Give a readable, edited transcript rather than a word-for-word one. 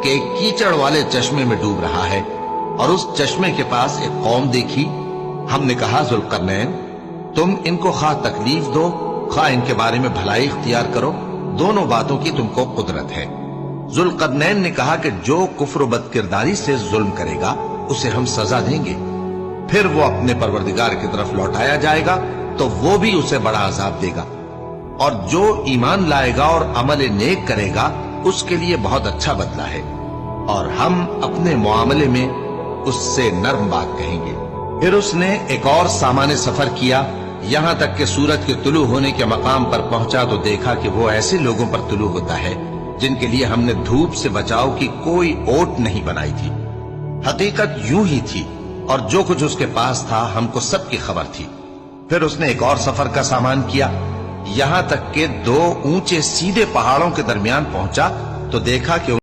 کہ ایک कीचड़ वाले चश्मे में डूब रहा है और उस चश्मे के पास एक कौम देखी। हमने कहा जुल्करनैन, तुम इनको खा तकलीफ दो खा इनके बारे में भलाई इख्तियार करो, दोनों बातों की तुमको कुदरत है। जुल्करनैन ने कहा कि जो कुफ्र व बदकिरदारी से जुल्म करेगा उसे हम सजा देंगे, फिर वो अपने परवरदिगार की तरफ लौटाया जाएगा तो वो भी उसे बड़ा अजाब देगा, और जो ईमान लाएगा और अमल नेक करेगा उसके लिए बहुत अच्छा बदला है, और हम अपने मुआमले में उससे नर्म बात कहेंगे। फिर उसने एक और सामान्य सफर किया, यहां तक कि सूरज के तुलू होने के मकाम पर पहुंचा तो देखा कि वो ऐसे लोगों पर तुलू होता है जिनके लिए हमने धूप से बचाव की कोई ओट नहीं बनाई थी। हकीकत यूं ही थी और जो कुछ उसके पास था हमको सबकी खबर थी। फिर उसने एक और सफर का सामान किया, यहां तक कि 2 ऊंचे सीधे पहाड़ों के दरमियान पहुंचा तो देखा कि